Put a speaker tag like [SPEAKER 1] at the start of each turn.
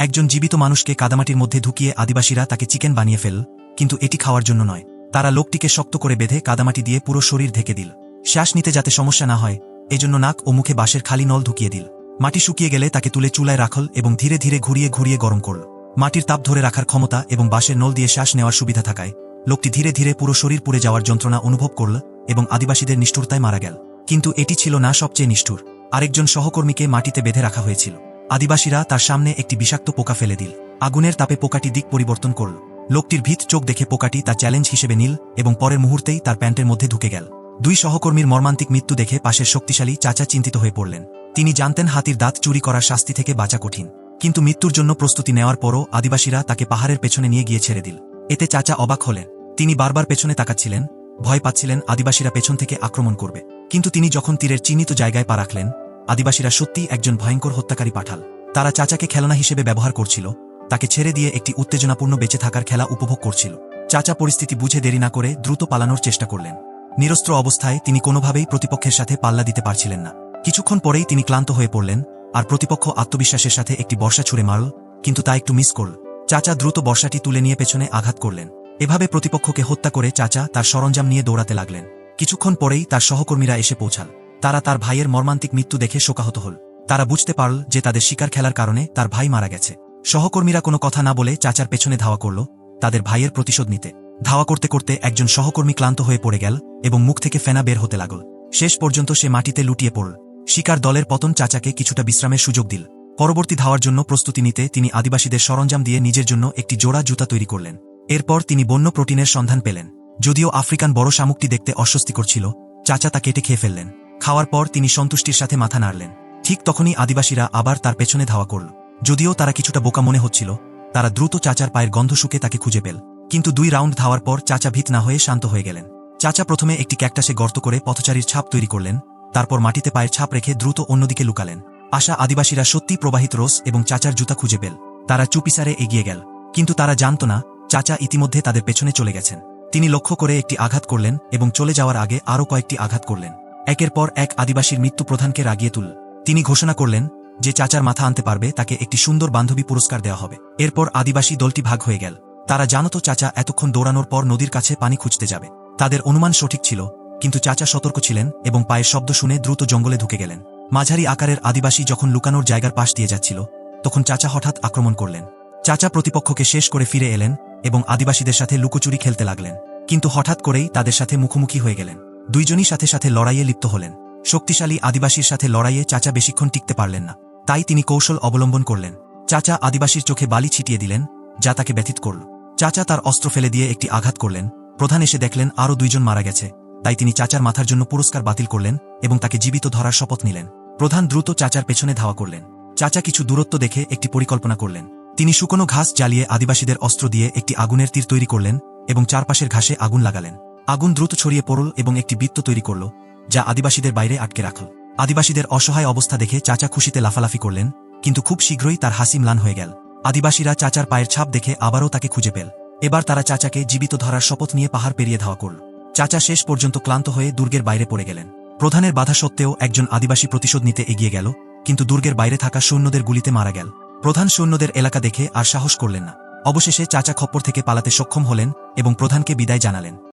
[SPEAKER 1] একজন জীবিত মানুষকে কাদামাটির মধ্যে ঢুকিয়ে আদিবাসীরা তাকে চিকেন বানিয়ে ফেলল, কিন্তু এটি খাওয়ার জন্য নয়। তারা লোকটিকে শক্ত করে বেঁধে কাদামাটি দিয়ে পুরো শরীর ঢেকে দিল। শ্বাস নিতে যাতে সমস্যা না হয় এজন্য নাক ও মুখে বাঁশের খালি নল ঢুকিয়ে দিল। মাটি শুকিয়ে গেলে তাকে তুলে চুলায় রাখল এবং ধীরে ধীরে ঘুরিয়ে ঘুরিয়ে গরম করল। মাটির তাপ ধরে রাখার ক্ষমতা এবং বাঁশের নল দিয়ে শ্বাস নেওয়ার সুবিধা থাকায় লোকটি ধীরে ধীরে পুরো শরীর পুড়ে যাওয়ার যন্ত্রণা অনুভব করল এবং আদিবাসীদের নিষ্ঠুরতায় মারা গেল। কিন্তু এটি ছিল না সবচেয়ে নিষ্ঠুর। আরেকজন সহকর্মীকে মাটিতে বেঁধে রাখা হয়েছিল। আদিবাসীরা তার সামনে একটি বিষাক্ত পোকা ফেলে দিল। আগুনের তাপে পোকাটি দিক পরিবর্তন করল। লোকটির ভীত চোখ দেখে পোকাটি তা চ্যালেঞ্জ হিসেবে নিল এবং পরের মুহূর্তেই তার প্যান্টের মধ্যে ঢুকে গেল। দুই সহকর্মীর মর্মান্তিক মৃত্যু দেখে পাশের শক্তিশালী চাচা চিন্তিত হয়ে পড়লেন। তিনি জানতেন হাতির দাঁত চুরি করার শাস্তি থেকে বাঁচা কঠিন, কিন্তু মৃত্যুর জন্য প্রস্তুতি নেওয়ার পরও আদিবাসীরা তাকে পাহাড়ের পেছনে নিয়ে গিয়ে ছেড়ে দিল। এতে চাচা অবাক হলেন। তিনি বারবার পেছনে তাকাচ্ছিলেন, ভয় পাচ্ছিলেন আদিবাসীরা পেছন থেকে আক্রমণ করবে। কিন্তু তিনি যখন তীরের চিহ্নিত জায়গায় পা রাখলেন, আদিবাসীরা সত্যিই একজন ভয়ঙ্কর হত্যাকারী পাঠাল। তারা চাচাকে খেলনা হিসেবে ব্যবহার করছিল, তাকে ছেড়ে দিয়ে একটি উত্তেজনাপূর্ণ বেঁচে থাকার খেলা উপভোগ করছিল। চাচা পরিস্থিতি বুঝে দেরি না করে দ্রুত পালানোর চেষ্টা করলেন। নিরস্ত্র অবস্থায় তিনি কোনোভাবেই প্রতিপক্ষের সাথে পাল্লা দিতে পারছিলেন না। কিছুক্ষণ পরেই তিনি ক্লান্ত হয়ে পড়লেন, আর প্রতিপক্ষ আত্মবিশ্বাসের সাথে একটি বর্ষা ছুঁড়ে মারল, কিন্তু তা একটু মিস করল। চাচা দ্রুত বর্ষাটি তুলে নিয়ে পেছনে আঘাত করলেন। এভাবে প্রতিপক্ষকে হত্যা করে চাচা তার সরঞ্জাম নিয়ে দৌড়াতে লাগলেন। কিছুক্ষণ পরেই তার সহকর্মীরা এসে পৌঁছাল। তারা তার ভাইয়ের মর্মান্তিক মৃত্যু দেখে শোকাহত হল। তারা বুঝতে পারল যে তাদের শিকার খেলার কারণে তার ভাই মারা গেছে। সহকর্মীরা কোনো কথা না বলে চাচার পেছনে ধাওয়া করল, তাদের ভাইয়ের প্রতিশোধ নিতে। ধাওয়া করতে করতে একজন সহকর্মী ক্লান্ত হয়ে পড়ে গেল এবং মুখ থেকে ফেনা বের হতে লাগল। শেষ পর্যন্ত সে মাটিতে লুটিয়ে পড়ল। শিকার দলের পতন চাচাকে কিছুটা বিশ্রামের সুযোগ দিল। পরবর্তী ধাওয়ার জন্য প্রস্তুতি নিতে তিনি আদিবাসীদের সরঞ্জাম দিয়ে নিজের জন্য একটি জোড়া জুতা তৈরি করলেন। এরপর তিনি বন্য প্রোটিনের সন্ধান পেলেন। যদিও আফ্রিকান বড় শামুকটি দেখতে অস্বস্তিকর ছিল, চাচা তা কেটে খেয়ে ফেললেন। খাওয়ার পর তিনি সন্তুষ্টির সাথে মাথা নাড়লেন। ঠিক তখনই আদিবাসীরা আবার তার পেছনে ধাওয়া করল। যদিও তারা কিছুটা বোকা মনে হচ্ছিল, তারা দ্রুত চাচার পায়ের গন্ধ শুকে তাকে খুঁজে পেল। কিন্তু 2 রাউন্ড ধাওয়ার পর চাচা ভীত না হয়ে শান্ত হয়ে গেলেন। চাচা প্রথমে একটি ক্যাকটাসে গর্ত করে পথচারীর ছাপ তৈরি করলেন, তারপর মাটিতে পায়ের ছাপ রেখে দ্রুত অন্যদিকে লুকালেন। আশা আদিবাসীরা সত্যি প্রবাহিত রস এবং চাচার জুতা খুঁজে পেল। তারা চুপিসারে এগিয়ে গেল, কিন্তু তারা জানত না চাচা ইতিমধ্যে তাদের পেছনে চলে গেছেন। তিনি লক্ষ্য করে একটি আঘাত করলেন এবং চলে যাওয়ার আগে আরও কয়েকটি আঘাত করলেন। একের পর এক আদিবাসীর মৃত্যু প্রধানকে রাগিয়ে তুলল। তিনি ঘোষণা করলেন যে চাচার মাথা আনতে পারবে তাকে একটি সুন্দর বান্ধবী পুরস্কার দেওয়া হবে। এরপর আদিবাসী দলটি ভাগ হয়ে গেল। তারা জানত চাচা এতক্ষণ দৌড়ানোর পর নদীর কাছে পানি খুঁজতে যাবে। তাদের অনুমান সঠিক ছিল, কিন্তু চাচা সতর্ক ছিলেন এবং পায়ের শব্দ শুনে দ্রুত জঙ্গলে ঢুকে গেলেন। মাঝারি আকারের আদিবাসী যখন লুকানোর জায়গার পাশ দিয়ে যাচ্ছিল, তখন চাচা হঠাৎ আক্রমণ করলেন। চাচা প্রতিপক্ষকে শেষ করে ফিরে এলেন এবং আদিবাসীদের সাথে লুকোচুরি খেলতে লাগলেন। কিন্তু হঠাৎ করেই তাদের সাথে মুখোমুখি হয়ে গেলেন। দুইজনই সাথে সাথে লড়াইয়ে লিপ্ত হলেন। শক্তিশালী আদিবাসীর সাথে লড়াইয়ে চাচা বেশিক্ষণ টিকতে পারলেন না, তাই তিনি কৌশল অবলম্বন করলেন। চাচা আদিবাসীর চোখে বালি ছিটিয়ে দিলেন, যা তাকে ব্যথিত করল। চাচা তার অস্ত্র ফেলে দিয়ে একটি আঘাত করলেন। প্রধান এসে দেখলেন আরও 2 জন মারা গেছে, তাই তিনি চাচার মাথার জন্য পুরস্কার বাতিল করলেন এবং তাকে জীবিত ধরার শপথ নিলেন। প্রধান দ্রুত চাচার পেছনে ধাওয়া করলেন। চাচা কিছু দূরত্ব দেখে একটি পরিকল্পনা করলেন। তিনি শুকনো ঘাস জ্বালিয়ে আদিবাসীদের অস্ত্র দিয়ে একটি আগুনের তীর তৈরি করলেন এবং চারপাশের ঘাসে আগুন লাগালেন। আগুন দ্রুত ছড়িয়ে পড়ল এবং একটি বৃত্ত তৈরি করল, যা আদিবাসীদের বাইরে আটকে রাখল। আদিবাসীদের অসহায় অবস্থা দেখে চাচা খুশিতে লাফালাফি করলেন, কিন্তু খুব শীঘ্রই তার হাসি ম্লান হয়ে গেল। আদিবাসীরা চাচার পায়ের ছাপ দেখে আবারও তাকে খুঁজে পেল। এবার তারা চাচাকে জীবিত ধরার শপথ নিয়ে পাহাড় পেরিয়ে ধাওয়া করল। চাচা শেষ পর্যন্ত ক্লান্ত হয়ে দুর্গের বাইরে পড়ে গেলেন। প্রধানের বাধা সত্ত্বেও একজন আদিবাসী প্রতিশোধ নিতে এগিয়ে গেল, কিন্তু দুর্গের বাইরে থাকা সৈন্যদের গুলিতে মারা গেল। প্রধান সৈন্যদের এলাকা দেখে আর সাহস করলেন না। অবশেষে চাচা খপ্পর থেকে পালাতে সক্ষম হলেন এবং প্রধানকে বিদায় জানালেন।